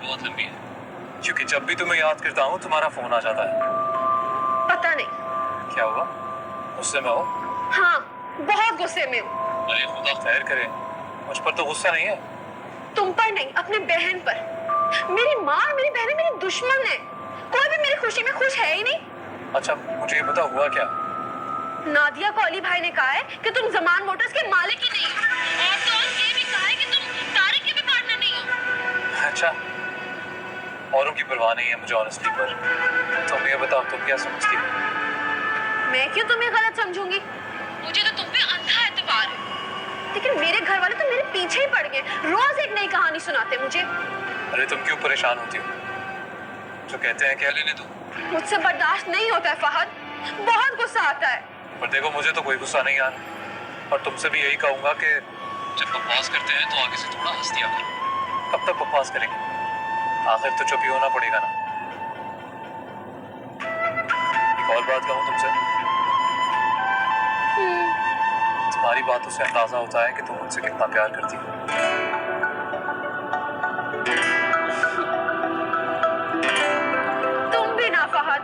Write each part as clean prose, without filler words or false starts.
बहुत लंबी है, क्योंकि जब भी तुम्हें याद करता हूँ तुम्हारा फोन आ जाता है। पता नहीं क्या हुआ, गुस्से में हो? हाँ, बहुत गुस्से में हूँ। अरे खुदा खैर करे, मुझ पर तो गुस्सा नहीं है। तुम पर नहीं, अपने बहन पर। मेरी माँ और मेरी बहनें मेरी दुश्मन है। कोई भी मेरी खुशी में खुश है ही नहीं। अच्छा मुझे ये बता, हुआ क्या? नादिया को अली भाई ने कहा है कि तुम जमान मोटर्स के मालिक ही नहीं हो, और तो और ये भी कहा है कि तुम तारिक के भी पार्टनर नहीं हो। अच्छा, औरों की परवाह नहीं है मुझे ऑनेस्टली, पर तुम ये बताओ तुम क्या समझती हो? मैं क्यों तुम्हें गलत समझूंगी? मुझे तो तुम पे अंधा एतबार है, लेकिन मेरे घर वाले तो मेरे पीछे ही पड़ गए। रोज एक नई कहानी सुनाते मुझे। अरे तुम क्यों परेशान होती हो? जो कहते हैं कह लेने दो। मुझसे बर्दाश्त नहीं होता है फहद, बहुत गुस्सा आता है। पर देखो मुझे तो कोई गुस्सा नहीं आ रहा, और तुमसे भी यही कहूंगा कि जब बकवास करते हैं तो आगे से थोड़ा हंस दिया करो। कब तक बकवास करेंगे, आखिर तो चुप ही होना पड़ेगा ना। एक और बात कहूं तुमसे, तुम्हारी बातों से अंदाजा होता है कि तुम मुझसे कितना प्यार करती हो। तुम भी ना फहद।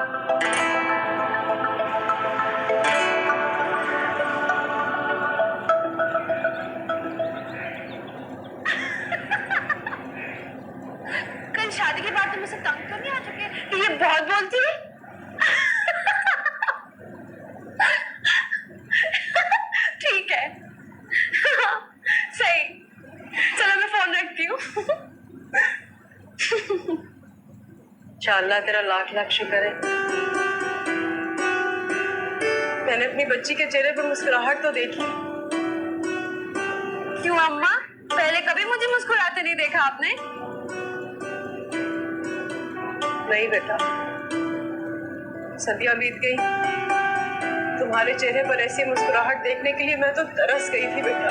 कल शादी के बाद तुम मुझसे तंग तो नहीं आ चुके कि ये बहुत बोलती है? ठीक है, सही। चलो मैं फोन रखती हूँ। अल्लाह तेरा लाख लाख शुक्र है, मैंने अपनी बच्ची के चेहरे पर मुस्कुराहट तो देखी। क्यों अम्मा, पहले कभी मुझे मुस्कुराते नहीं देखा आपने? नहीं बेटा, सदियां बीत गई, तुम्हारे चेहरे पर ऐसी मुस्कुराहट देखने के लिए मैं तो तरस गई थी बेटा।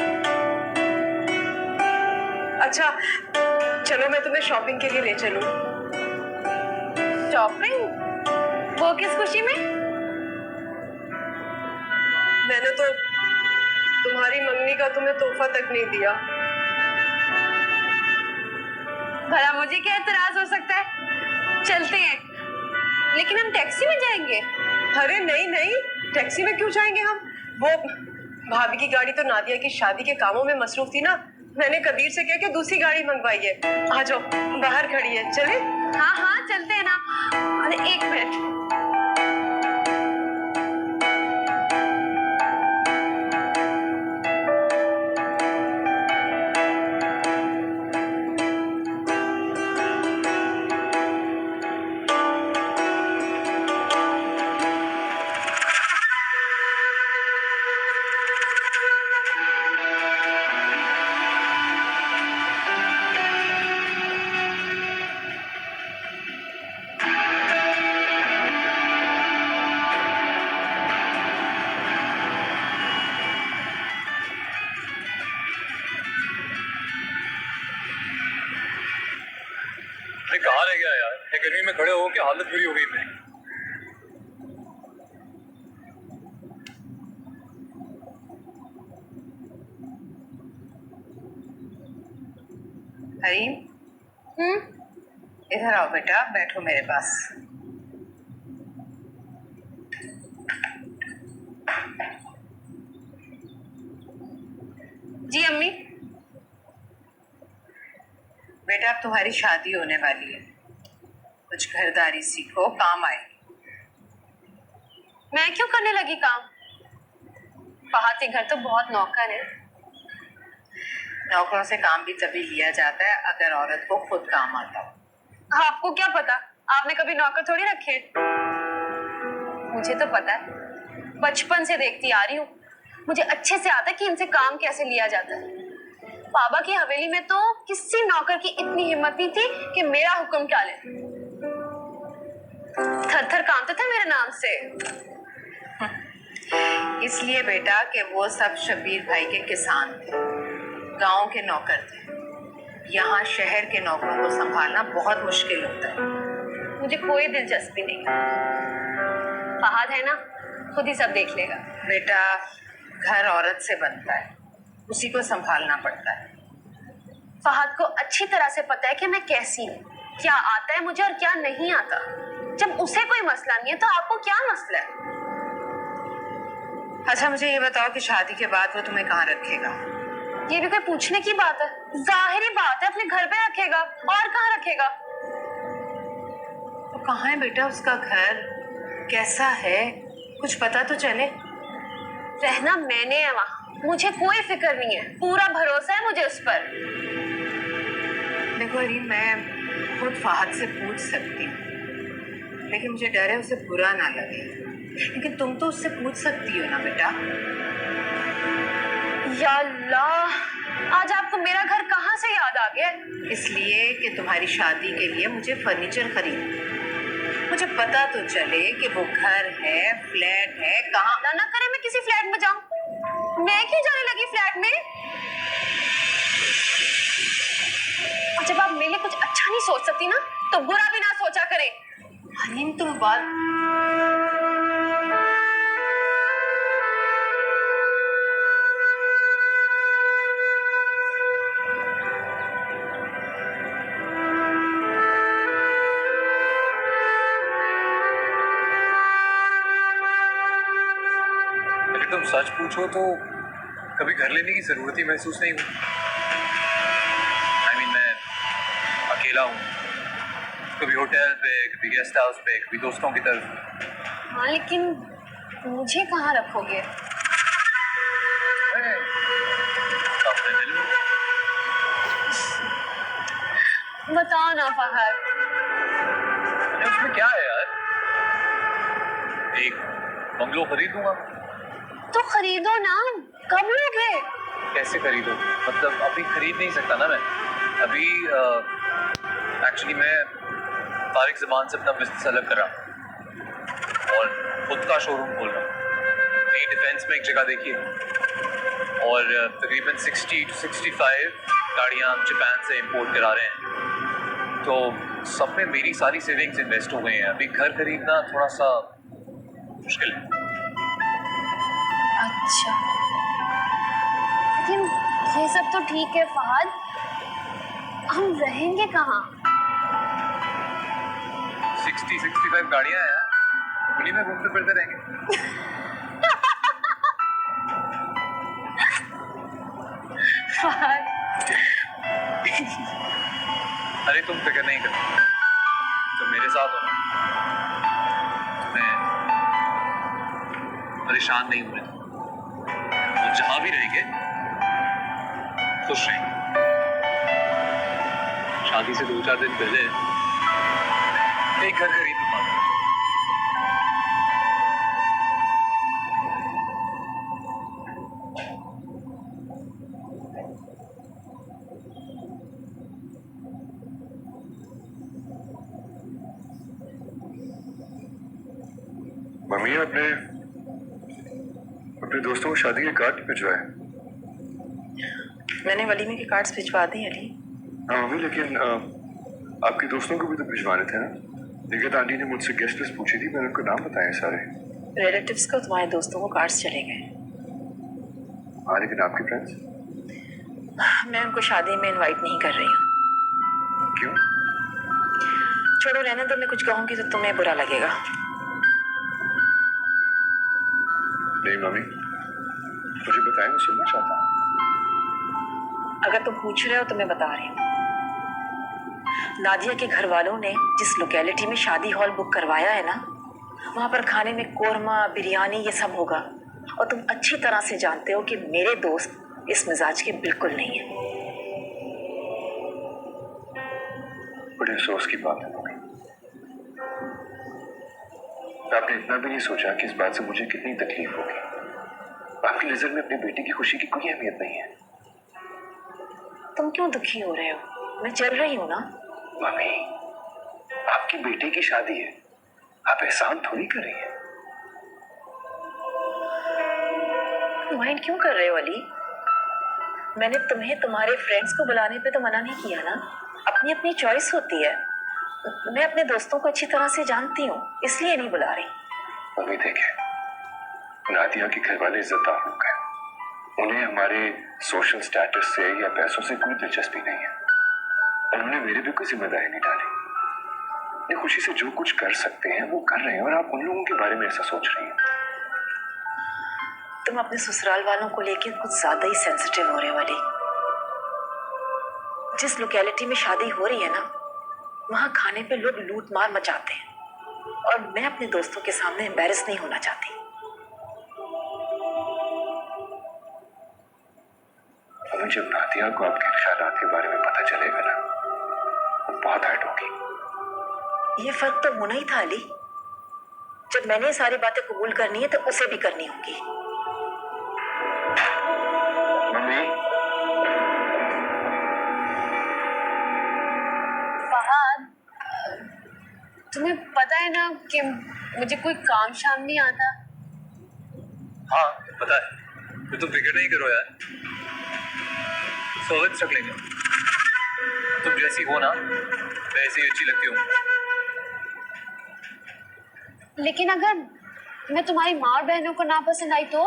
अच्छा चलो मैं तुम्हें शॉपिंग के लिए ले चलूं। शॉपिंग? वो किस खुशी में? मैंने तो तुम्हारी मंगनी का तुम्हें तोहफा तक नहीं दिया। भला मुझे क्या एतराज हो सकता है? चलते हैं, लेकिन हम टैक्सी में जाएंगे। अरे नहीं नहीं, टैक्सी में क्यों जाएंगे हम? वो भाभी की गाड़ी तो नादिया की शादी के कामों में मसरूफ थी ना, मैंने कबीर से कह के दूसरी गाड़ी मंगवाई है। आ जाओ, बाहर खड़ी है, चले? हाँ हाँ चलते हैं ना। अरे एक मिनट, कहाँ रह गया यार, ये गर्मी में खड़े हो के हालत बुरी हो गई मेरी। हरीम, इधर आओ बेटा, बैठो मेरे पास। जी अम्मी। बेटा अब तुम्हारी शादी होने वाली है, कुछ घरदारी सीखो, काम आएगी। मैं क्यों करने लगी काम? फहद के घर तो बहुत नौकर है। नौकरों से काम भी तभी लिया जाता है अगर औरत को खुद काम आता हो। आपको क्या पता, आपने कभी नौकर थोड़ी रखे? मुझे तो पता है, बचपन से देखती आ रही हूँ। मुझे अच्छे से आता है कि इनसे काम कैसे लिया जाता है। बाबा की हवेली में तो किसी नौकर की इतनी हिम्मत नहीं थी कि मेरा हुक्म टाले। थर थर कांपता था मेरे नाम से। इसलिए बेटा कि वो सब शबीर भाई के किसान थे, गांव के नौकर थे। यहाँ शहर के नौकरों को संभालना बहुत मुश्किल होता है। मुझे कोई दिलचस्पी नहीं। फहद है ना, खुद ही सब देख लेगा। बेटा घर औरत से बनता है, उसी को संभालना पड़ता है। फहद को अच्छी तरह से पता है कि मैं कैसी हूँ। क्या आता है मुझे और क्या नहीं आता। जब उसे कोई मसला नहीं है तो आपको क्या मसला है? अच्छा मुझे ये बताओ कि शादी के बाद वो तुम्हें कहाँ रखेगा? ये भी कोई पूछने की बात है? जाहिर बात है अपने घर पे रखेगा, और कहाँ रखेगा? तो कहाँ है बेटा उसका घर? कैसा है? कुछ पता तो चले। रहना मैंने है वहाँ, मुझे कोई फिक्र नहीं है, पूरा भरोसा है मुझे उस पर। देखो अरीन, मैं खुद फहद से पूछ सकती हूँ, लेकिन मुझे डर है उसे बुरा ना लगे। लेकिन तुम तो उससे पूछ सकती हो ना बेटा। या अल्लाह, आज आपको मेरा घर कहाँ से याद आ गया? इसलिए कि तुम्हारी शादी के लिए मुझे फर्नीचर खरीद, मुझे पता तो चले कि वो घर है, फ्लैट है, कहाँ। अल्लाह ना करे मैं किसी फ्लैट में जाऊं। मैं क्यों जाने लगी फ्लैट में? और जब आप मेरे लिए कुछ अच्छा नहीं सोच सकती ना, तो बुरा भी ना सोचा करें। हनीम तुम बात। तुम सच पूछो तो कभी घर लेने की जरूरत ही महसूस नहीं हुई। मैं अकेला हूँ, कभी होटल पे, कभी गेस्ट हाउस पे, कभी दोस्तों की तरफ। हाँ, लेकिन मुझे कहाँ रखोगे? अपने दिल में। बताओ ना फहद। उसमें क्या है यार, एक बंगलो खरीद दूंगा। तो खरीदो ना, कब लोगे? कैसे खरीदो? मतलब अभी खरीद नहीं सकता ना मैं। अभी एक्चुअली मैं तारिक ज़बान से अपना बिजनेस अलग कर रहा हूँ और खुद का शोरूम खोल रहा हूँ। नई डिफेंस में एक जगह देखिए, और तकरीबन 60 to 65 गाड़ियाँ जापान से इंपोर्ट करा रहे हैं। तो सब में मेरी सारी सेविंग्स इन्वेस्ट हो गई हैं। अभी घर खरीदना थोड़ा सा मुश्किल है। अच्छा, लेकिन ये सब तो ठीक है फहद, हम रहेंगे कहाँ? 60-65 गाड़ियां हैं, उन्हीं में घूमते फिरते रहेंगे। फहद, अरे तुम फिक्र नहीं करना, तुम मेरे साथ हो ना, मैं परेशान नहीं हूं। तो जहां भी रहेंगे खुश रहेंगे। शादी से 2-4 दिन पहले एक घर खरीद लूंगा। मम्मी अपने दोस्तों को शादी के कार्ड भिजवाए। मैंने वलीमे के कार्ड्स भिजवा दिए अली। हाँ मम्मी, लेकिन आपके दोस्तों को भी तो भिजवाने थे ना। निगत आंटी ने मुझसे गेस्ट लिस्ट पूछी थी, मैंने उनको नाम बताए सारे। रिलेटिव्स को, तुम्हारे दोस्तों को कार्ड्स चले गए। हाँ, लेकिन आपके फ्रेंड्स? मैं उनको शादी में इनवाइट नहीं कर रही हूँ। क्यों? छोड़ो, रहने दो। मैं कुछ कहूँगी तो तुम्हें बुरा लगेगा। नहीं मम्मी, मुझे बताएं, मैं सुनना चाहता हूँ। अगर तुम पूछ रहे हो तो मैं बता रही हूँ। नादिया के घर वालों ने जिस लोकेलिटी में शादी हॉल बुक करवाया है ना, वहां पर खाने में कोरमा, बिरयानी, ये सब होगा। और तुम अच्छी तरह से जानते हो कि मेरे दोस्त इस मिजाज के बिल्कुल नहीं है। बड़े अफसोस की बात है मम्मी। आपने इतना भी नहीं सोचा कि इस बात से मुझे कितनी तकलीफ होगी। आपकी नजर में अपनी बेटी की खुशी की कोई अहमियत नहीं है। तुम क्यों दुखी हो रहे हो? मैं चल रही हूँ ना। मम्मी, आपकी बेटे की शादी है, आप एहसान थोड़ी कर रही हैं। माइंड क्यों कर रहे हो अली? मैंने तुम्हें तुम्हारे फ्रेंड्स को बुलाने पे तो मना नहीं किया ना। अपनी अपनी चॉइस होती है। मैं अपने दोस्तों को अच्छी तरह से जानती हूँ, इसलिए नहीं बुला रही। मम्मी देखें, नादिया के घर वाले इज्जतदार लोग हैं। उन्हें हमारे सोशल स्टेटस से या पैसों से कोई दिलचस्पी नहीं है। उन्होंने मेरे भी कोई जिम्मेदारी नहीं डाली। अपनी खुशी से जो कुछ कर सकते हैं वो कर रहे हैं, और आप उन लोगों के बारे में ऐसा सोच रही हैं। तुम अपने ससुराल वालों को लेकर कुछ ज्यादा ही सेंसिटिव हो रहे हो वाली। जिस लोकेलिटी में शादी हो रही है ना, वहां खाने पे लोग लूट मार मचाते हैं, और मैं अपने दोस्तों के सामने एम्बैरेस नहीं होना चाहती। और जब नादिया को आपके ख्यालात के बारे में पता चलेगा ना, वो बहुत हर्ट होगी। ये फर्क तो होना ही था अली। जब मैंने ये सारी बातें कबूल करनी है तो उसे भी करनी होगी। मम्मी, फहद, तुम्हें पता है ना कि मुझे कोई काम शाम नहीं आता। हाँ पता है, तो तुम फिक्र नहीं करो यार, सर्विस रख लेंगे। तुम जैसी हो ना वैसी ही अच्छी लगती हो। लेकिन अगर मैं तुम्हारी माँ और बहनों को ना पसंद आई तो?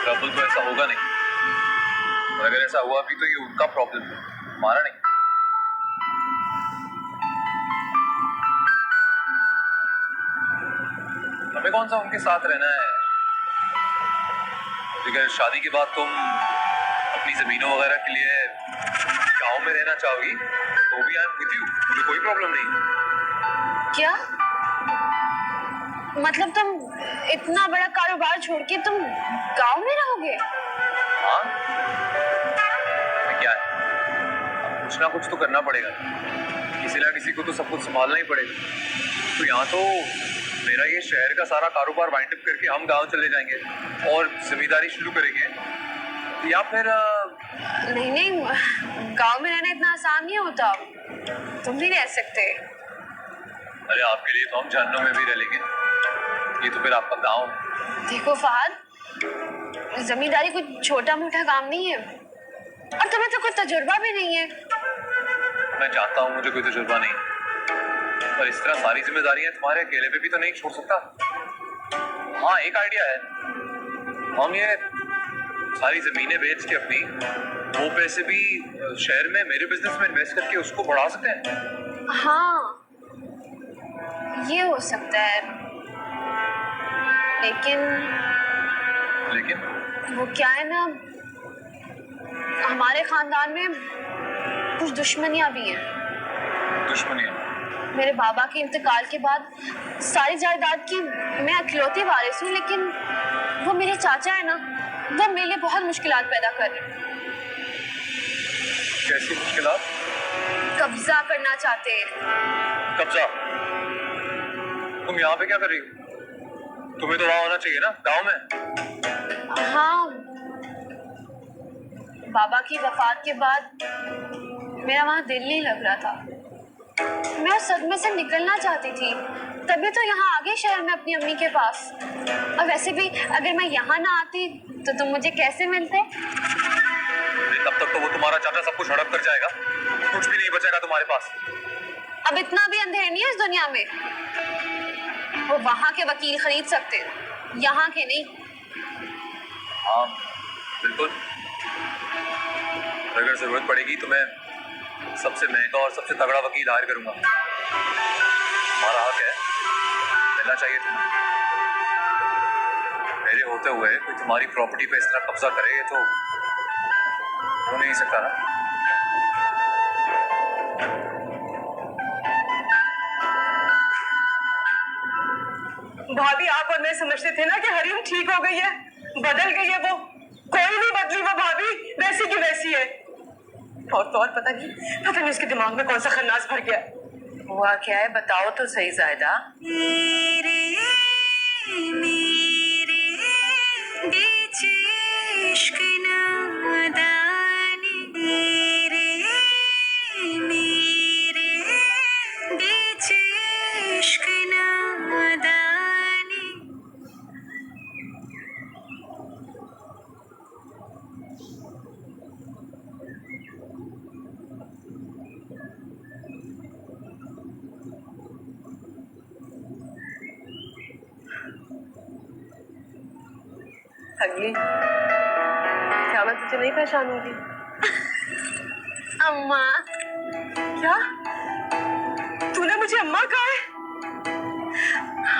ट्रबल तो ऐसा होगा नहीं, और अगर ऐसा हुआ भी तो ये उनका प्रॉब्लम है, हमारा नहीं। हमें कौन सा उनके साथ रहना है। अगर शादी के बाद तुम अपनी जमीनों वगैरह के लिए गांव में रहना चाहोगी तो भी आई एम विद यू, मुझे कोई प्रॉब्लम नहीं। क्या मतलब तुम इतना बड़ा कारोबार छोड़ के तुम गांव में रहोगे? हाँ, क्या है, कुछ ना कुछ तो करना पड़ेगा, किसी ना किसी को तो सब कुछ संभालना ही पड़ेगा। तो यहाँ तो मेरा ये शहर का सारा कारोबार वाइंड अप करके हम गांव चले जाएंगे और जिम्मेदारी शुरू करेंगे, या फिर नहीं नहीं, गांव में रहना इतना आसान नहीं होता, तुम भी रह सकते। अरे आपके लिए तो हम जहन्नुम में भी रह लेंगे, ये तो फिर आपका गांव। देखो फहद, जमींदारी कोई छोटा मोटा काम नहीं है, और तुम्हें तो कोई तजुर्बा भी नहीं है। मैं जानता हूँ मुझे कोई तजुर्बा नहीं, पर इस तरह सारी जिम्मेदारियां तुम्हारे अकेले पे भी तो नहीं छोड़ सकता। हाँ एक आइडिया है, हम ये सारी जमीनें बेच के अपनी वो पैसे भी शहर में मेरे बिजनेस में इन्वेस्ट करके उसको बढ़ा सकते हैं। हाँ ये हो सकता है, लेकिन वो क्या है ना, हमारे खानदान में कुछ दुश्मनियां भी हैं। दुश्मनियां? मेरे बाबा के इंतकाल के बाद सारी जायदाद की मैं अकेलौती वारिस हूँ, लेकिन वो मेरे चाचा है ना, वो मेरे लिए बहुत मुश्किलात पैदा कर रहे हैं। कैसी मुश्किलात? कब्जा करना चाहते हैं। कब्जा? तुम यहाँ पे क्या कर रही हो? तुम्हें तो वहां होना चाहिए ना, गांव में। हाँ, बाबा की वफात के बाद मेरा वहां दिल नहीं लग रहा था, मैं उस सदमे से निकलना चाहती थी, तभी तो यहाँ आ गई शहर में अपनी अम्मी के पास। और वैसे भी अगर मैं यहाँ ना आती तो तुम मुझे कैसे मिलते? तब तक तो वो तुम्हारा चाचा सब कुछ हड़प कर जाएगा, कुछ भी नहीं बचेगा तुम्हारे पास। अब इतना भी अंधेर नहीं है इस दुनिया में, वो वहां के वकील खरीद सकते हैं, यहाँ के नहीं। हाँ बिल्कुल, अगर जरूरत पड़ेगी तो मैं सबसे महंगा और सबसे तगड़ा वकील हायर करूंगा। हमारा हक है, मिलना चाहिए तुम्हें। मेरे होते हुए कोई तुम्हारी प्रॉपर्टी पे इस तरह कब्जा करे तो हो नहीं सकता ना। भाभी आप और मैं समझते थे ना कि हरीम ठीक हो गई है, बदल गई है। वो कोई नहीं बदली, वो भाभी वैसी की वैसी है। और तो और पता नहीं उसके दिमाग में कौन सा खन्नास भर गया। हुआ क्या है बताओ तो सही जायदा। अगली क्या मैं तुझे नहीं पहचानूंगी? अम्मा, क्या मुझे अम्मा कहा है?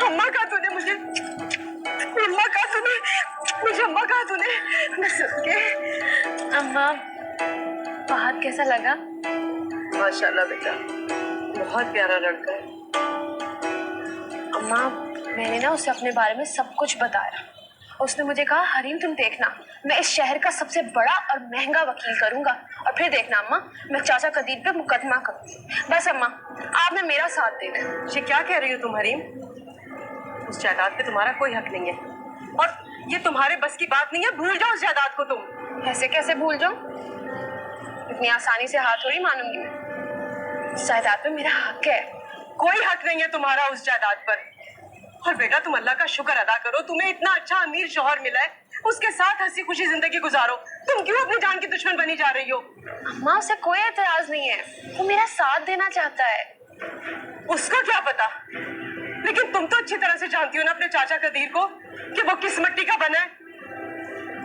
अम्मा कहा तूने मुझे? अम्मा कहा तूने मुझे? अम्मा कहा तूने? मैं सुन के। अम्मा, फहद कैसा लगा? माशाल्लाह बेटा, बहुत प्यारा लड़का है। अम्मा, मैंने ना उसे अपने बारे में सब कुछ बताया। उसने मुझे कहा, हरीम तुम देखना, मैं इस शहर का सबसे बड़ा और महंगा वकील करूंगा, और फिर देखना अम्मा, मैं चाचा कदीर पे मुकदमा करूंगी। बस अम्मा, आपने मेरा साथ देना है। ये क्या कह रही हो तुम हरीम? उस जायदाद पे तुम्हारा कोई हक नहीं है, और ये तुम्हारे बस की बात नहीं है। भूल जाओ उस जायदाद को तुम। ऐसे कैसे भूल जाऊं? इतनी आसानी से हाथ थोड़ी मानूंगी मैं। इस जायदाद पे मेरा हक है। कोई हक नहीं है तुम्हारा उस जायदाद पर। और बेटा, तुम अल्लाह का शुक्र अदा करो, तुम्हें इतना अच्छा अमीर शौहर मिला है, उसके साथ हंसी खुशी जिंदगी गुजारो। तुम क्यों अपनी जान की दुश्मन बनी जा रही हो? अम्मा, उसे कोई एतराज नहीं है, वो मेरा साथ देना चाहता है। उसका क्या पता, लेकिन तुम तो अच्छी तरह से जानती हो ना अपने चाचा कदीर को, कि वो किस मिट्टी का बना है।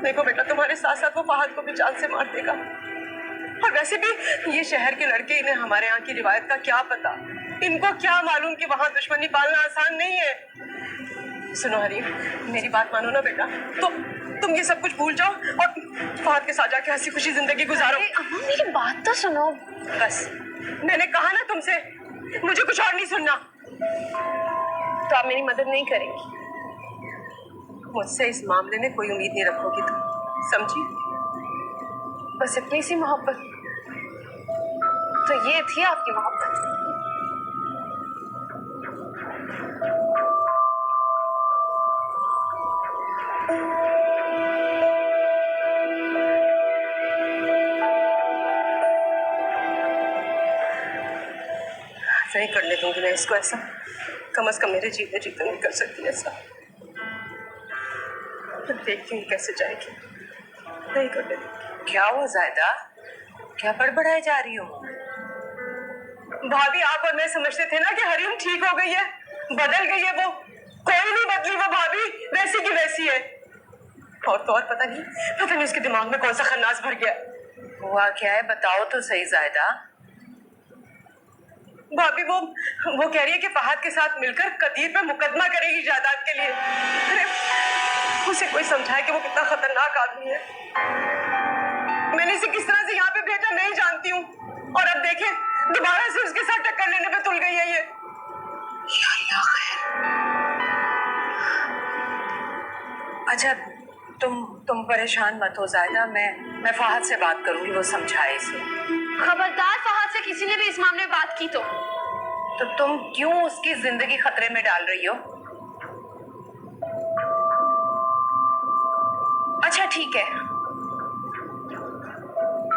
देखो बेटा, तुम्हारे साथ साथ वो फहद को भी जान से मार देगा। और वैसे भी ये शहर के लड़के, इन्हें हमारे यहाँ की रिवायत का क्या पता। इनको क्या मालूम कि वहां दुश्मनी पालना आसान नहीं है। सुनो हरीम, मेरी बात मानो ना बेटा, तो तुम ये सब कुछ भूल जाओ और फहद के साथ जाके हंसी खुशी जिंदगी गुजारो। अम्मा, मेरी बात तो सुनो। बस, मैंने कहा ना तुमसे, मुझे कुछ और नहीं सुनना। तो आप मेरी मदद नहीं करेंगी? मुझसे इस मामले में कोई उम्मीद नहीं रखोगी तुम, समझी? बस इतनी सी मोहब्बत? तो ये थी आपकी मोहब्बत? नहीं करने दूंगी मैं इसको ऐसा। कम से कम मेरे जीते जीते नहीं कर सकती ऐसा। देखती हूँ कैसे जाएगी। नहीं करने दूंगी। क्या हुआ जायदा, क्या बड़बड़ाई जा रही हो? भाभी, आप और मैं समझते थे ना कि हरीम ठीक हो गई है, बदल गई है। वो कोई नहीं बदली, वो भाभी वैसी की वैसी है। और तो और पता नहीं उसके दिमाग में कौन सा खन्नास भर गया। हुआ क्या है, बताओ तो सही जायदा। भाभी, वो कह रही है कि फहद के साथ मिलकर कदीर पे मुकदमा करेगी जायदाद के लिए। अरे उसे कोई समझाए कि वो कितना खतरनाक आदमी है। मैंने इसे किस तरह से यहाँ पे भेजा नहीं जानती हूँ, और अब देखे दोबारा से उसके साथ टक्कर लेने पे तुल गई है ये। या अल्लाह खैर। अच्छा, तुम परेशान मत हो जायदा, मैं फहद से बात करूंगी, वो समझाए इसे। खबरदार, फहद से किसी ने भी इस मामले में बात की तो तुम क्यों उसकी जिंदगी खतरे में डाल रही हो? अच्छा ठीक है,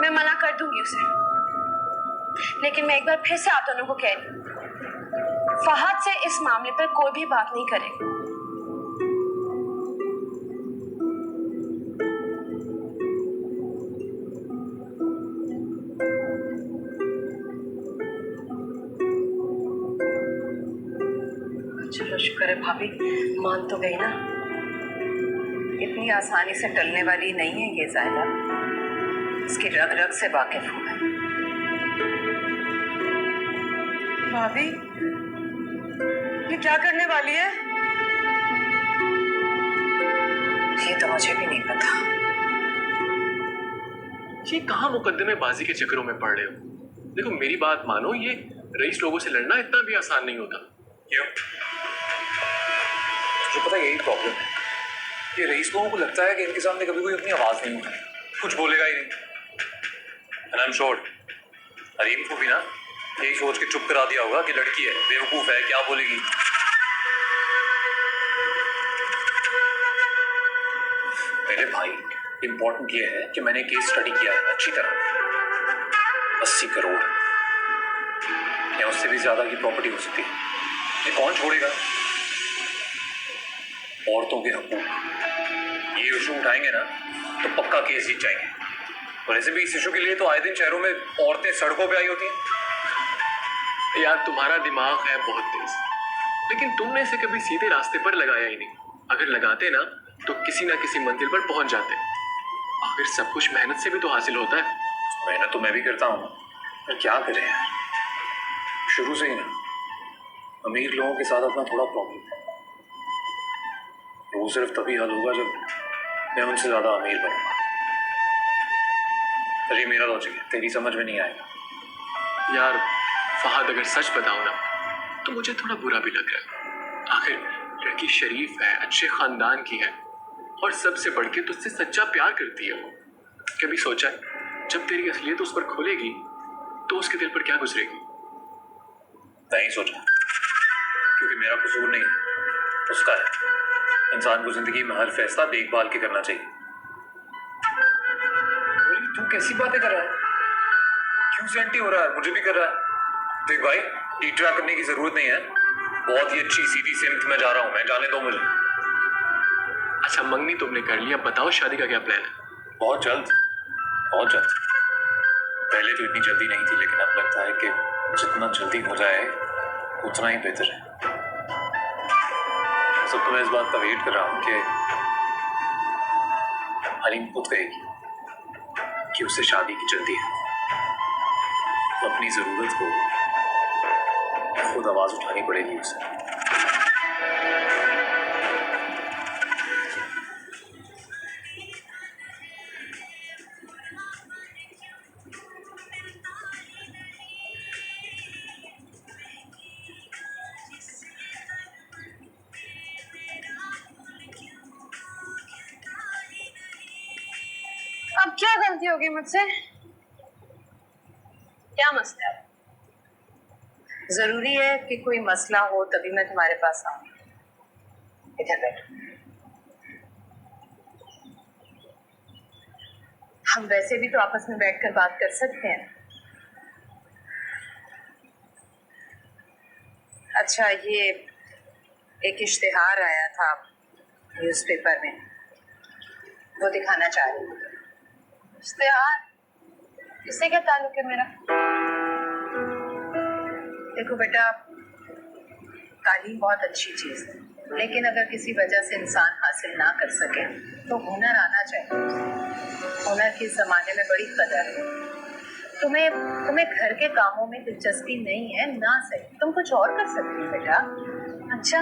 मैं मना कर दूंगी उसे, लेकिन मैं एक बार फिर से आप दोनों को कह रही हूँ, फहद से इस मामले पर कोई भी बात नहीं करेगा। चलो शुक्र है भाभी, मान तो गई ना। इतनी आसानी से टलने वाली नहीं है ये जायदा, इसकी रग रग से वाकिफ हूं मैं। भाभी, ये क्या करने वाली है? ये तो मुझे भी नहीं पता। ये कहाँ मुकद्दमेबाजी के चक्करों में पड़ रहे हो? देखो मेरी बात मानो, ये रईस लोगों से लड़ना इतना भी आसान नहीं होता। क्यों? तुझे पता यही प्रॉब्लम है, ये रईस लोगों को लगता है कि इनके सामने कभी कोई अपनी आवाज नहीं उठाए, कुछ बोलेगा ही नहीं। And I am sure Hareem को भी ना यही सोच के चुप करा दिया होगा कि लड़की है, बेवकूफ है, क्या बोलेगी। मेरे भाई, इंपॉर्टेंट ये है कि मैंने केस स्टडी किया है अच्छी तरह। 80 करोड़ या उससे भी ज्यादा की प्रॉपर्टी हो सकती है, ये कौन छोड़ेगा? औरतों के हकूक, ये इशू उठाएंगे ना तो पक्का केस जीत जाएंगे। और ऐसे भी इस इशू के लिए तो आए दिन शहरों में औरतें सड़कों पे आई होती हैं। यार तुम्हारा दिमाग है बहुत तेज, लेकिन तुमने इसे कभी सीधे रास्ते पर लगाया ही नहीं। अगर लगाते ना तो किसी ना किसी मंजिल पर पहुंच जाते। आखिर सब कुछ मेहनत से भी तो हासिल होता है। मेहनत तो मैं भी करता हूँ, पर क्या करें यार, शुरू से ही ना अमीर लोगों के साथ अपना थोड़ा प्रॉब्लम है। वो सिर्फ तभी हल होगा जब मैं उनसे ज्यादा अमीर बनूंगा। पर ये मेरा लॉजिक है, तेरी समझ में नहीं आएगा। यार फहद, अगर सच बताओ ना तो मुझे थोड़ा बुरा भी लग रहा है। आखिर लड़की शरीफ है, अच्छे खानदान की है और सबसे बढ़ के तुझसे सच्चा प्यार करती है वो। कभी सोचा है जब तेरी असलियत उस पर खुलेगी तो उसके दिल पर क्या गुजरेगी? नहीं सोचा, क्योंकि मेरा कसूर नहीं है, उसका है। इंसान को जिंदगी में हर फैसला देखभाल के करना चाहिए। बोली, तू कैसी बातें कर रहा है? क्यों सेंटी हो रहा है? मुझे भी कर रहा है। देख भाई, टीटरा करने की जरूरत नहीं है। बहुत ही अच्छी सीधी सिमत में जा रहा हूं मैं, जाने दो मुझे। अच्छा, मंगनी तुमने कर लिया, बताओ शादी का क्या प्लान है? बहुत जल्द, बहुत जल्द। पहले तो इतनी जल्दी नहीं थी, लेकिन अब लगता है कि जितना जल्दी हो जाए उतना ही बेहतर है। सब तो मैं इस बात का वेट कर रहा हूँ कि हलीम खुद कहेगी कि उससे शादी की जल्दी है, तो अपनी जरूरत को खुद आवाज उठानी पड़ेगी उसे। अब क्या गलती होगी मुझसे? क्या मसला है? जरूरी है कि कोई मसला हो तभी मैं तुम्हारे पास आऊं। इधर बैठो। हम वैसे भी तो आपस में बैठकर बात कर सकते हैं। अच्छा, ये एक इश्तिहार आया था न्यूज़पेपर में, वो दिखाना चाह रही हूँ। इश्तिहार? इससे क्या ताल्लुक है मेरा? देखो बेटा, तालीम बहुत अच्छी चीज है, लेकिन अगर किसी वजह से इंसान हासिल ना कर सके तो हुनर आना चाहिए। हुनर की इस जमाने में बड़ी कदर है। तुम्हें घर के कामों में दिलचस्पी नहीं है ना, सही, तुम कुछ और कर सकती हो बेटा। अच्छा,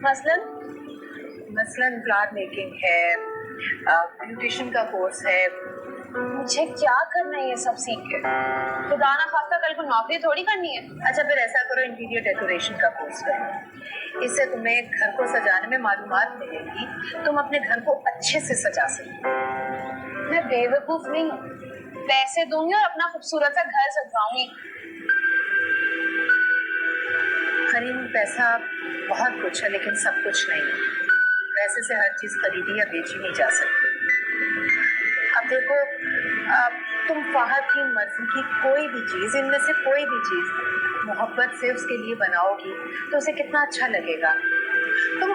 मसलन? मसलन फ्लावर मेकिंग है, ब्यूटिशियन का कोर्स है। मुझे क्या करना है ये सब सीख के? खुदा ना खास्ता कल को नौकरी थोड़ी करनी है। अच्छा, फिर ऐसा करो, इंटीरियर डेकोरेशन का कोर्स करो। इससे तुम्हें घर को सजाने में मालूमात मिलेगी, तुम अपने घर को अच्छे से सजा सकती हो। मैं बेवकूफ नहीं हूँ, पैसे दूंगी और अपना खूबसूरत सा घर सजवाऊंगी। करीम, पैसा बहुत कुछ है लेकिन सब कुछ नहीं है। पैसे से हर चीज खरीदी या बेची नहीं जा सकती। अब देखो, तुम फहद की मर्जी की कोई भी चीज, इनमें से कोई भी चीज मोहब्बत से उसके लिए बनाओगी तो उसे कितना अच्छा लगेगा। तुम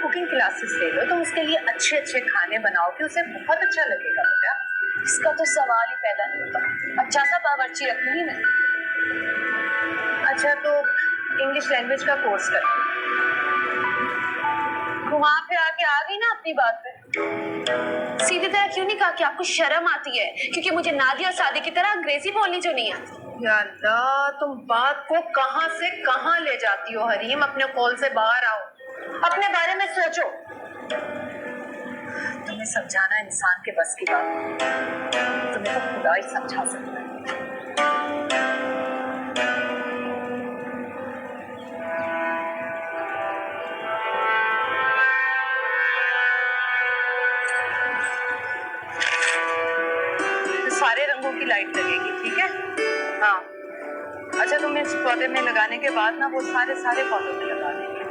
कुकिंग क्लासेस ले लो, तुम उसके लिए अच्छे अच्छे खाने बनाओगे, उसे बहुत अच्छा लगेगा बेटा। इसका तो सवाल ही पैदा नहीं होता। अच्छा सा बावर्ची रखूंगी मैं। अच्छा, तो इंग्लिश लैंग्वेज का कोर्स कर। घुमा फिरा के आ गई ना अपनी बात पे। सीधी तरह क्यों नहीं कहा कि आपको शर्म आती है? क्योंकि मुझे नादिया सादी की तरह अंग्रेजी बोलनी जो नहीं आती। या अल्लाह, तुम बात को कहां से कहां ले जाती हो हरीम। अपने कॉल से बाहर आओ, अपने बारे में सोचो। तुम्हें समझाना इंसान के बस की बात नहीं, तुम्हें तो खुदा ही समझा सकता है। सारे रंगों की लाइट लगेगी, ठीक है? हाँ। अच्छा, तुम इस पौधे में लगाने के बाद ना वो सारे पौधों में लगा देंगे,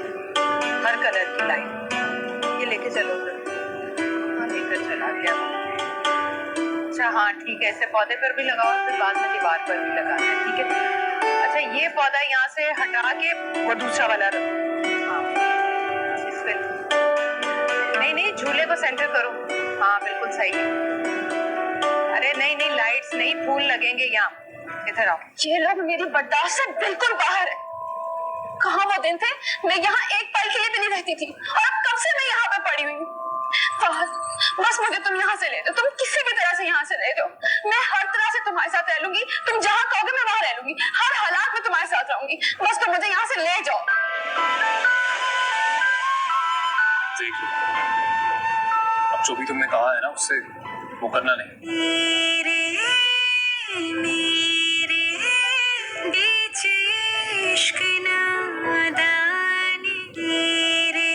हर कलर की लाइट। ये लेके चलो फिर। हाँ, लेकर चला गया। अच्छा, हाँ ठीक है, ऐसे पौधे पर भी लगाओ, फिर बाद में दीवार पर भी लगाना है, ठीक है? अच्छा, ये पौधा यहाँ से हटा के वो दूसरा वाला रखो। हाँ, इस पे नहीं, झूले को सेंटर करो। हाँ, बिल्कुल सही है। अरे नहीं, लाइट्स नहीं, फूल लगेंगे यहाँ। इधर आओ। ये लोग मेरी बर्दाश्त से बिल्कुल बाहर है। कहाँ वो दिन थे मैं यहाँ एक पल के लिए भी नहीं रहती थी, और अब कब से मैं यहाँ पे पड़ी हुई हूँ। बस मुझे तुम यहाँ से ले दो, तुम किसी भी तरह से यहाँ से ले दो। मैं हर तरह से तुम्हारे साथ रह लूंगी, तुम जहाँ कहोगे मैं वहाँ रह लूंगी, हर हालात में तुम्हारे साथ रहूंगी, बस तुम मुझे यहाँ से ले जाओ। देख लो, अब जो भी तुमने कहा है ना उससे मुकरना नहीं। मेरे बीच इश्क नादानी, मेरे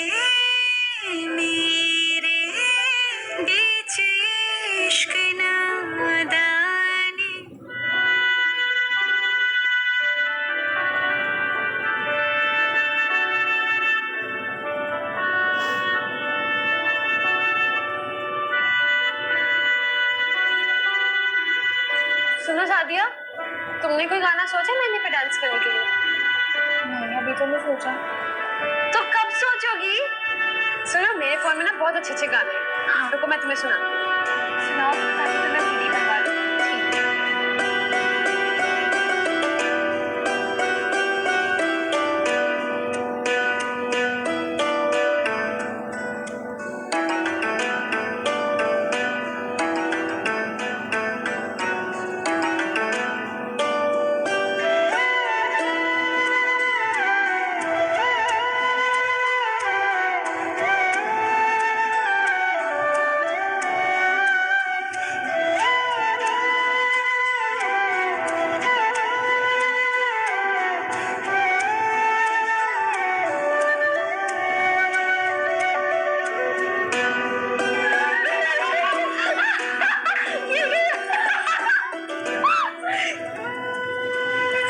बीच इश्क नादानी। सुनो सादिया, तुमने कोई गाना सोचा मेहंदी पे डांस करने के लिए? नहीं, अभी तो नहीं सोचा। तो कब सोचोगी? सुनो, मेरे फोन में ना बहुत अच्छे अच्छे गाने हैं। हाँ, रुको मैं तुम्हें सुनाती हूँ। सुनाओ, ताकि तो मैं सीडी बनवा लूँ।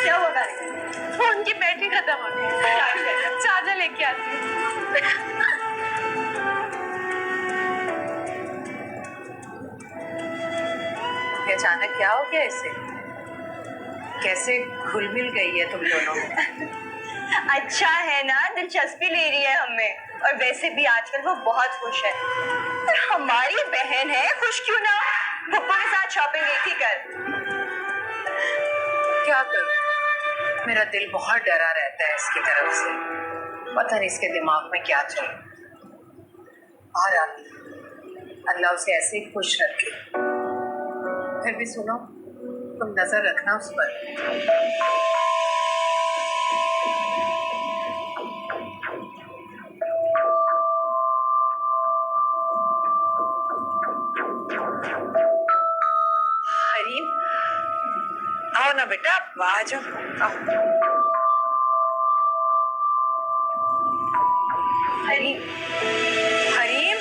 क्या हुआ गाड़ी? फोन की बैटरी खत्म हो गई, चार्जर लेके आती हूँ। अचानक क्या हो गया इसे? कैसे घुल मिल गई है तुम दोनों? अच्छा है ना, दिलचस्पी ले रही है हमें, और वैसे भी आजकल वो बहुत खुश है। और हमारी बहन है, खुश क्यों ना? पप्पा के साथ शॉपिंग गई थी कल। क्या करूं? मेरा दिल बहुत डरा रहता है इसकी तरफ से। पता नहीं इसके दिमाग में क्या चल रहा है। बहरहाल, अल्लाह उसे ऐसे ही खुश रखे। फिर भी सुनो, तुम नजर रखना उस पर। हरीम, आओ ना बेटा, आ जाओ, आओ। हरीम, हरीम,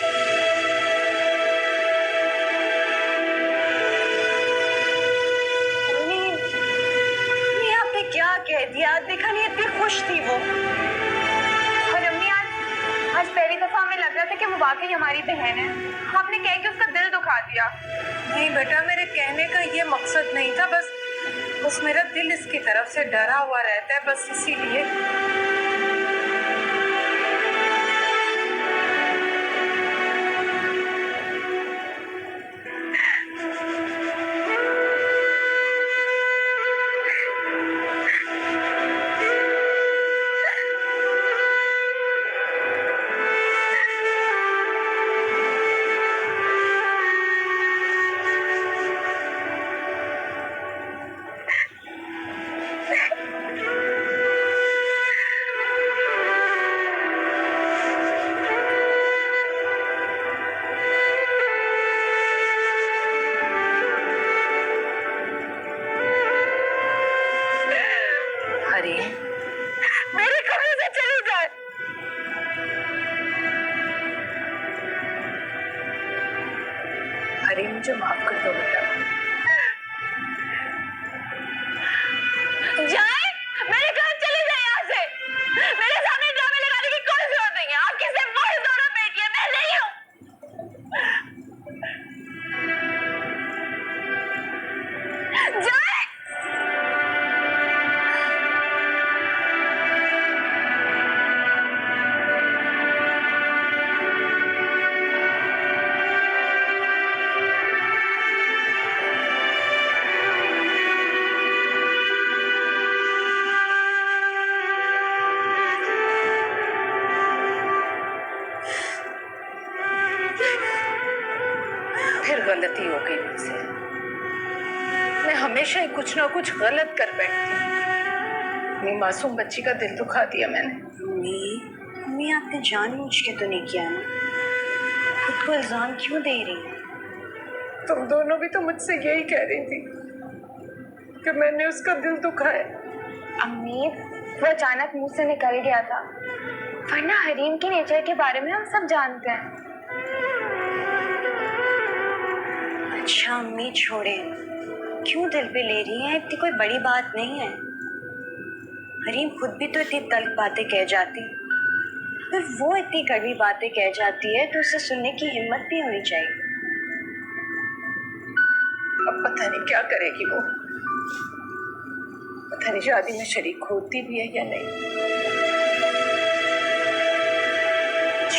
मम्मी, आपने क्या कह दिया? देखा नहीं, इतनी खुश थी वो। और अम्मी, आज पहली दफा हमें लग रहा था कि वो वाकई हमारी बहन है। आपने कह के उसका दिल दुखा दिया। नहीं बेटा, मेरे कहने का ये मकसद नहीं था, बस मेरा दिल इसकी तरफ से डरा हुआ रहता है, बस इसीलिए। मेरे कमरे से चली जाए। हरी, मुझे माफ कर दो बेटा। जाए, मेरे घर चली जाए यहाँ से। मेरे सामने ड्रामे लगाने की कोई जरूरत नहीं है। आपकी सिर्फ वही दोनों बेटी है, मैं नहीं हूँ। जाए। फिर गलती हो गई मुझसे। मैं हमेशा ही कुछ ना कुछ गलत कर बैठती हूँ। अपनी मासूम बच्ची का दिल दुखा दिया मैंने। मम्मी आपने जानबूझ के तो नहीं किया ना, खुद को इल्जाम क्यों दे रही है? तुम दोनों भी तो मुझसे यही कह रही थी कि मैंने उसका दिल दुखाया। अम्मी, वो अचानक मुंह से निकल गया था, वरना हरीम के नेचर के बारे में हम सब जानते हैं। अच्छा अम्मी छोड़े, क्यों दिल पे ले रही हैं? इतनी कोई बड़ी बात नहीं है। हरीम खुद भी तो इतनी तल्ख बातें कह जाती, फिर वो इतनी कड़वी बातें कह जाती है तो उसे सुनने की हिम्मत भी होनी चाहिए। अब पता नहीं क्या करेगी वो, पता नहीं शादी में शरीक होती भी है या नहीं।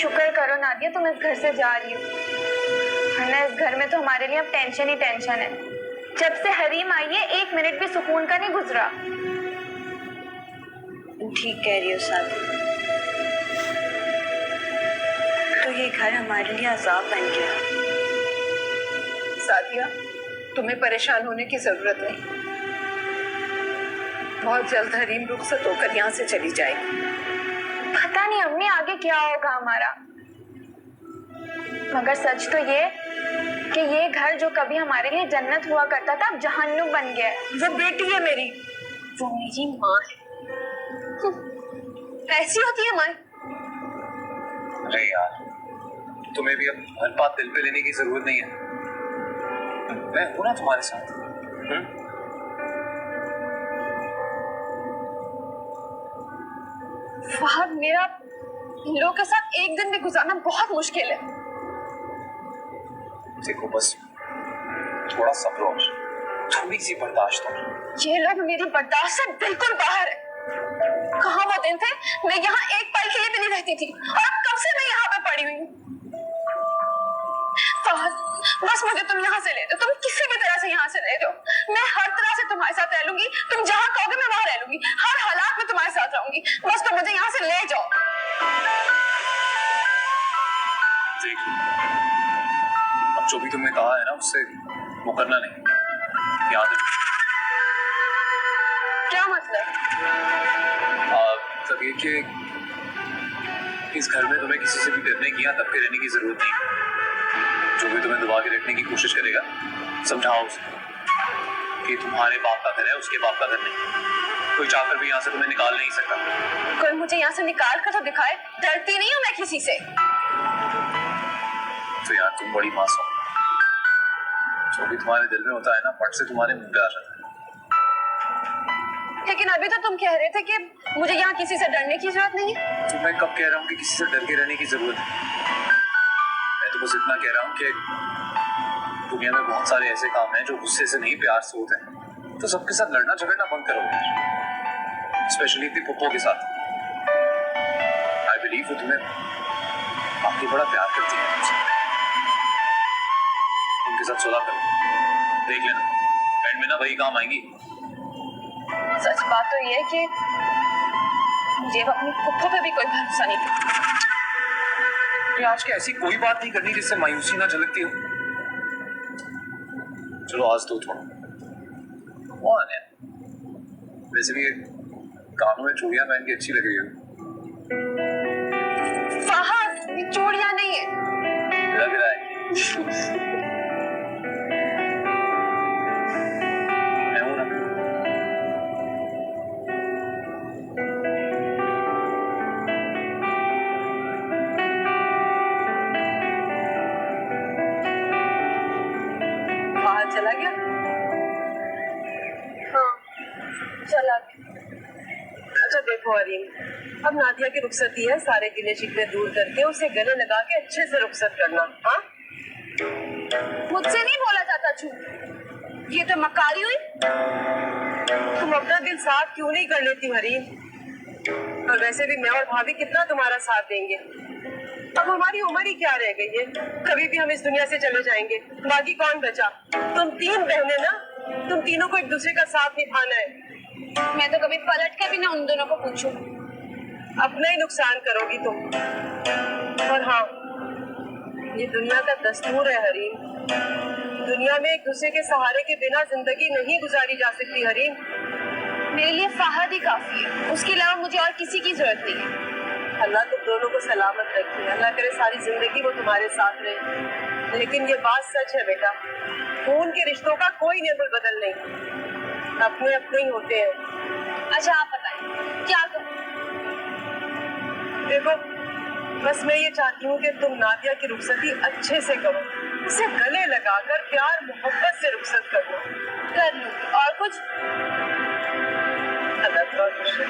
शुक्र करो नादिया तुम इस घर से जा रही हो, वरना इस घर में तो हमारे लिए अब टेंशन ही टेंशन है। जब से हरीम आई है 1 मिनट भी सुकून का नहीं गुजरा। ठीक कह रही हो साथी, तो ये घर हमारे लिए अजाब बन गया। सादिया, तुम्हें परेशान होने की जरूरत नहीं, बहुत जल्द हरीम रुखसत होकर यहाँ से चली जाएगी। पता नहीं अम्मी आगे क्या होगा हमारा, मगर सच तो ये कि ये घर जो कभी हमारे लिए जन्नत हुआ करता था अब जहन्नुम बन गया है। वो बेटी है मेरी, वो मेरी माँ है। ऐसी होती है माँ। अरे यार, तुम्हें भी अब हर बात दिल पे लेने की जरूरत नहीं है। मैं हूं ना तुम्हारे साथ। फहद, मेरा इन लोगों के साथ एक दिन भी गुजारना बहुत मुश्किल है। देखो बस थोड़ा सब्र और थोड़ी सी बर्दाश्त हो। ये लोग मेरी बर्दाश्त से बिल्कुल बाहर है। कहाँ वो दिन थे मैं यहाँ एक पल के लिए भी नहीं रहती थी, और अब कब से मैं यहाँ पे पड़ी हुई हूँ। फहद, बस मुझे तुम यहाँ से ले दो, तुम किसी भी तरह से यहाँ से ले दो। मैं हर तरह से तुम्हारे साथ रह लूंगी, तुम जहाँ कहोगे मैं वहां रह लूंगी, हर हालात में तुम्हारे साथ रहूंगी। बस तुम मुझे यहाँ से ले जाओ। देख लो, अब जो भी तुमने कहा है ना उससे मुकरना नहीं, याद रखो। क्या मतलब? मतलब ये कि इस घर में तुम्हें किसी से भी डरने की या दबके रहने की जरूरत नहीं। जो भी तुम्हें दबा के रखने की कोशिश करेगा समझाओ उसे कि तुम्हारे बाप का घर है, उसके बाप का घर नहीं। कोई चाहकर भी यहाँ से तुम्हें निकाल नहीं सकता। कोई मुझे यहाँ से निकाल कर तो दिखाए, डरती नहीं हूँ मैं किसी से। तो यार तुम बड़ी मासूम, जो भी तुम्हारे दिल में होता है ना फट से तुम्हारे मुंह पे आ जाता है। लेकिन अभी तो तुम कह रहे थे कि मुझे यहाँ किसी से डरने की जरूरत नहीं है। तो मैं कब कह रहा हूँ कि किसी से डर के रहने की जरूरत है? मैं तो बस इतना कह रहा हूँ कि दुनिया में बहुत सारे ऐसे काम हैं जो गुस्से से नहीं प्यार से होते हैं। तो सबके साथ लड़ना झगड़ना बंद करो, स्पेशली अपनी पुप्पो के साथ। आई बिलीव वो तुम्हें काफी बड़ा प्यार करती है। उनके साथ सुलह करो, देख लेना एंड में ना वही काम आएंगी। सच बात तो ये है कि मुझे अब अपनी पुप्पो पे भी कोई भरोसा नहीं था। आज की ऐसी कोई बात नहीं करनी जिससे मायूसी ना झलकती हो। चलो आज तो थोड़ा कौन है, वैसे भी कानों में चूड़ियां पहन के अच्छी लग रही है। फहद, ये चूड़ियां नहीं है, लग रहा है। मैं हूं ना। बाहर चला गया? हाँ चला गया। अच्छा देखो हरीम, अब नादिया की रुखसती है, सारे गिले शिकवे दूर करके उसे गले लगा के अच्छे से रुखसत करना। हाँ, मुझसे नहीं बोला जाता छू, ये तो मकारी हुई। तुम अपना दिल साफ क्यों नहीं कर लेती हरीम? और वैसे भी मैं और भाभी कितना तुम्हारा साथ देंगे। अब हमारी उम्र ही क्या रह गई है, कभी भी हम इस दुनिया से चले जाएंगे, बाकी कौन बचा? तुम 3 बहनें ना, तुम तीनों को एक दूसरे का साथ निभाना है। मैं तो कभी पलट के भी ना उन दोनों को पूछूं। अपना ही नुकसान करोगी तुम। और हाँ, ये दुनिया का दस्तूर है हरीम, दुनिया में एक दूसरे के सहारे के बिना जिंदगी नहीं गुजारी जा सकती हरीम। मेरे लिए फहद ही काफी है, उसके अलावा मुझे और किसी की जरूरत नहीं है। अल्लाह तुम दोनों को सलामत रखे, अल्लाह करे सारी जिंदगी वो तुम्हारे साथ रहे। लेकिन ये बात सच है बेटा, खून के रिश्तों का कोई नेबल बदल नहीं, अपने अपने ही होते हैं। अच्छा आप बताएं क्या करूं? देखो बस मैं ये चाहती हूँ कि तुम नादिया की रुखसती अच्छे से करो, उसे गले लगाकर प्यार मोहब्बत से रुखसत करो। कर लूंगी। और कुछ? अल्लाह बहुत खुश है।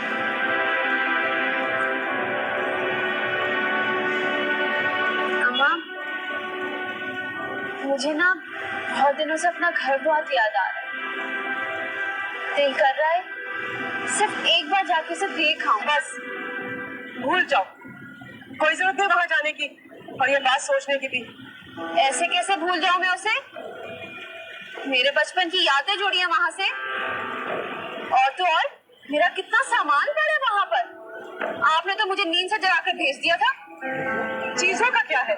अम्मा मुझे ना बहुत दिनों से अपना घर बहुत याद आ रहा है। दिल कर रहा है सिर्फ एक बार जाके उसे देख आऊं। बस भूल जाओ, कोई जरूरत नहीं वहां जाने की और ये बात सोचने की भी। ऐसे कैसे भूल जाऊं मैं उसे? मेरे बचपन की यादें जुड़ी हैं वहां से। और तो और मेरा कितना सामान पड़ा है वहां पर। आपने तो मुझे नींद से जगा कर भेज दिया था। चीजों का क्या है,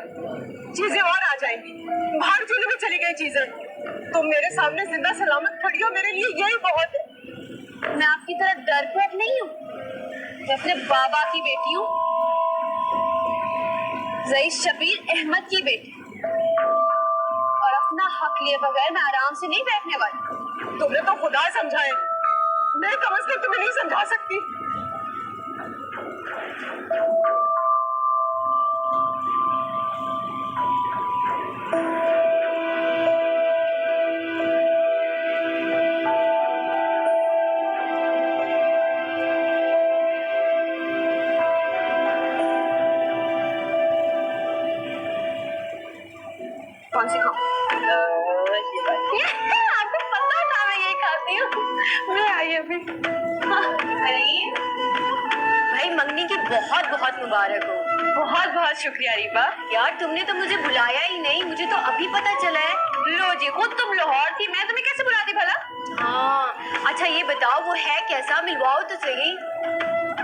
चीजें और आ जाएंगी, भाग चूल्हे में चली गई चीजें। तुम मेरे सामने जिंदा सलामत खड़ी हो, मेरे लिए यही बहुत है। मैं आपकी तरह डरपोक नहीं हूँ, मैं अपने बाबा की बेटी हूँ, रईस शबीर अहमद की बेटी। और अपना हक लिए बगैर मैं आराम से नहीं बैठने वाली। तुमने तो खुदा समझाए, मैं कम से कम तुम्हें नहीं समझा सकती। कौन सी खाऊं? आपको पता था मैं यही खाती हूँ। मैं आई अभी। अरे भाई मंगनी की बहुत बहुत मुबारक हो। बहुत बहुत शुक्रिया रीबा। यार तुमने तो मुझे बुलाया ही नहीं, मुझे तो अभी पता चला है। लो जी, खुद तुम लाहौर थी, मैं तुम्हें कैसे बुलाती भला? हाँ अच्छा ये बताओ वो है कैसा, मिलवाओ तो सही।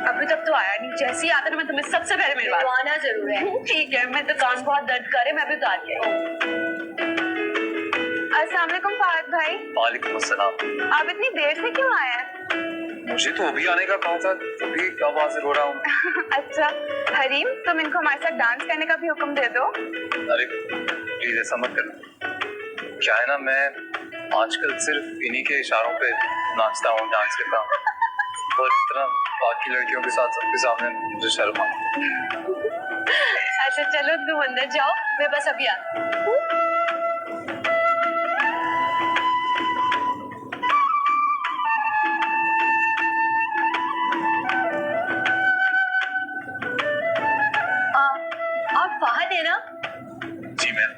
अभी तक तो आया नहीं, जैसे ही आता ना मैं तुम्हें सबसे पहले मिलवा। तो आना जरूर है। ठीक है, मैं तो कान बहुत दर्द करे, मैं भी उतार के आई। अस्सलाम वालेकुम फहद भाई। वालेकुम अस्सलाम। आप इतनी देर से क्यों आए हैं? मुझे तो अभी आने का कहा था, तभी कब हाजिर हो रहा हूँ। अच्छा हरीम, तुम इनको हमारे साथ डांस करने का भी हुक्म दे दो। अरे प्लीज ऐसा मत करना। क्या है ना, मैं आजकल सिर्फ इन्हीं के इशारों पे नाचता हूँ, डांस करता हूँ, और इतना बाकी लड़कियों के साथ सबके सामने मुझे शर्म आती। अच्छा चलो तुम अंदर जाओ, मैं बस अभी आती हूँ। आप फहद है ना? जी मैं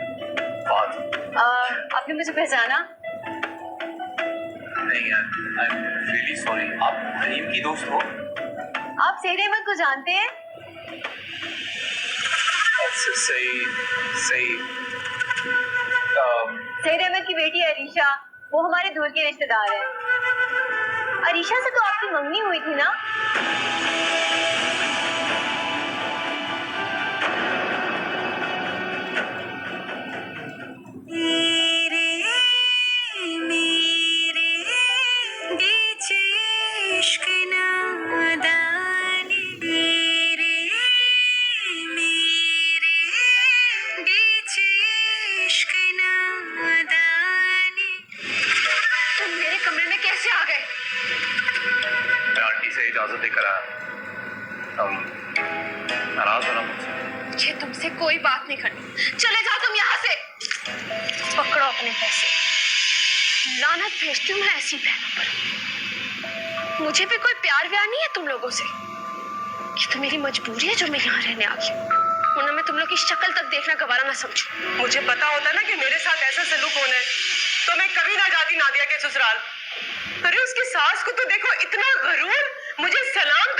बात आपने मुझे पहचाना? नहीं यार, आई एम रियली सॉरी। आप हरीम की दोस्त हो? आप सेहरे अहमद को जानते हैं? सही सही। सेहरे अहमद की बेटी अरीशा, वो हमारे दूर के रिश्तेदार हैं। अरीशा से तो आपकी मंगनी हुई थी ना? इजाजत देकर आया। नाराज होना मुझसे? मुझे तुमसे कोई बात नहीं करनी, चले जाओ तुम यहाँ से। पकड़ो अपने पैसे। लानत भेजती हूँ मैं ऐसी बहनों पर। मुझे भी कोई प्यार व्यार नहीं है तुम लोगों से। ये तो मेरी मजबूरी है जो मैं यहाँ रहने आ गई, वरना मैं तुम लोग की शक्ल तक देखना गवारा ना समझूं। मुझे पता होता ना कि मेरे साथ ऐसा सलूक होना है तो मैं कभी ना जाती नादिया के ससुराल। अरे उसकी सास को तो देखो, इतना गरूर, मुझे सलाम